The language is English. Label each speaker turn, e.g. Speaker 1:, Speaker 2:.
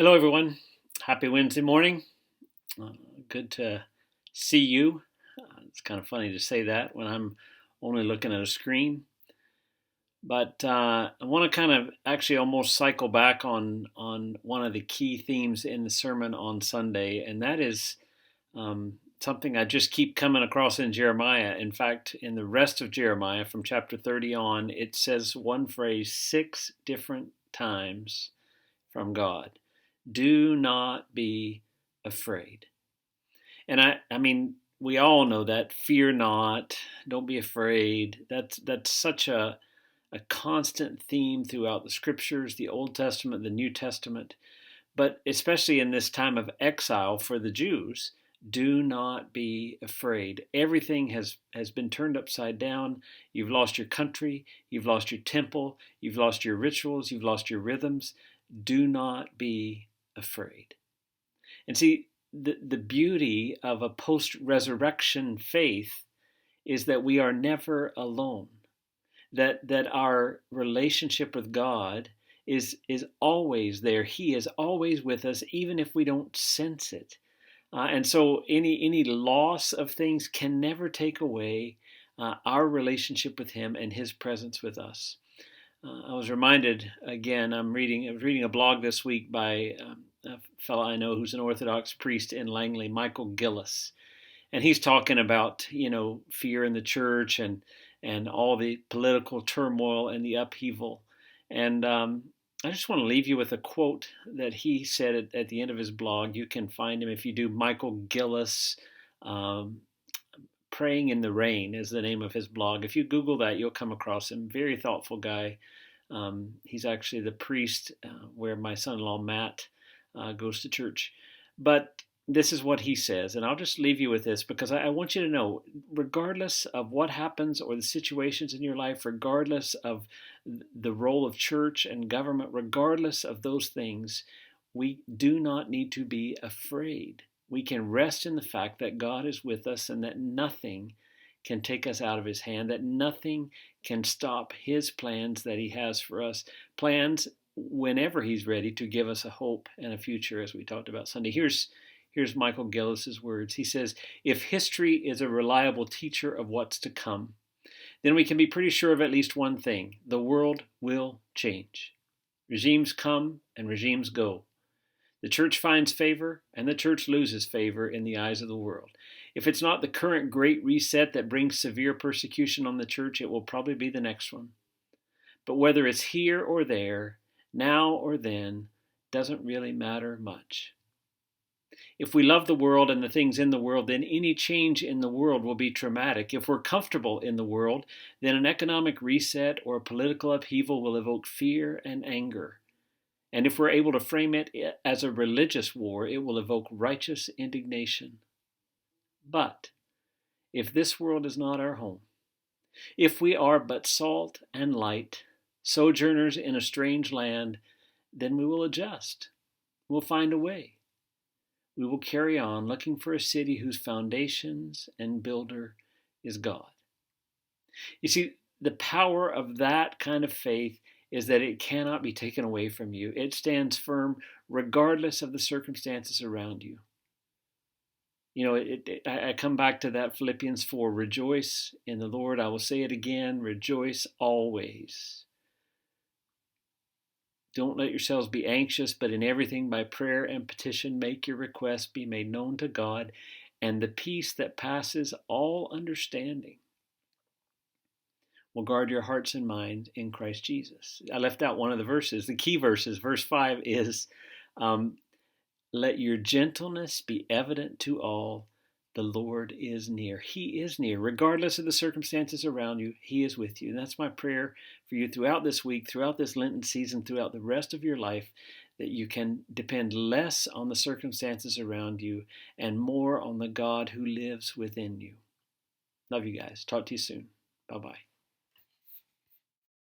Speaker 1: Hello, everyone. Happy Wednesday morning. Uh, Good to see you. It's kind of funny to say that when I'm only looking at a screen. But I want to kind of actually almost cycle back on one of the key themes in the sermon on Sunday, and that is something I just keep coming across in Jeremiah. In fact, in the rest of Jeremiah, from chapter 30 on, it says one phrase 6 different times from God. Do not be afraid. And I mean, we all know that. Fear not. Don't be afraid. That's such a constant theme throughout the scriptures, the Old Testament, the New Testament. But especially in this time of exile for the Jews, do not be afraid. Everything has been turned upside down. You've lost your country. You've lost your temple. You've lost your rituals. You've lost your rhythms. Do not be afraid. And see, the beauty of a post resurrection faith is that we are never alone, that our relationship with God is always there. He is always with us, even if we don't sense it. And so any loss of things can never take away our relationship with Him and His presence with us. I was reminded again. I was reading a blog this week by a fellow I know who's an Orthodox priest in Langley, Michael Gillis, and he's talking about fear in the church and all the political turmoil and the upheaval. And I just want to leave you with a quote that he said at the end of his blog. You can find him if you do Michael Gillis. Praying in the Rain is the name of his blog. If you Google that, you'll come across him. Very thoughtful guy. He's actually the priest where my son-in-law Matt goes to church. But this is what he says, and I'll just leave you with this because I want you to know, regardless of what happens or the situations in your life, regardless of the role of church and government, regardless of those things, we do not need to be afraid. We can rest in the fact that God is with us and that nothing can take us out of His hand, that nothing can stop His plans that He has for us, plans whenever He's ready to give us a hope and a future, as we talked about Sunday. Here's Michael Gillis's words. He says, if history is a reliable teacher of what's to come, then we can be pretty sure of at least one thing: the world will change. Regimes come and regimes go. The church finds favor, and the church loses favor in the eyes of the world. If it's not the current Great Reset that brings severe persecution on the church, it will probably be the next one. But whether it's here or there, now or then, doesn't really matter much. If we love the world and the things in the world, then any change in the world will be traumatic. If we're comfortable in the world, then an economic reset or a political upheaval will evoke fear and anger. And if we're able to frame it as a religious war, it will evoke righteous indignation. But if this world is not our home, if we are but salt and light, sojourners in a strange land, then we will adjust. We'll find a way. We will carry on looking for a city whose foundations and builder is God. You see, the power of that kind of faith is that it cannot be taken away from you. It stands firm regardless of the circumstances around you. I come back to that Philippians 4, rejoice in the Lord. I will say it again, rejoice always. Don't let yourselves be anxious, but in everything by prayer and petition make your requests be made known to God, and the peace that passes all understanding will guard your hearts and minds in Christ Jesus. I left out one of the verses, the key verses. Verse 5 is, let your gentleness be evident to all. The Lord is near. He is near. Regardless of the circumstances around you, He is with you. And that's my prayer for you throughout this week, throughout this Lenten season, throughout the rest of your life, that you can depend less on the circumstances around you and more on the God who lives within you. Love you guys. Talk to you soon. Bye-bye.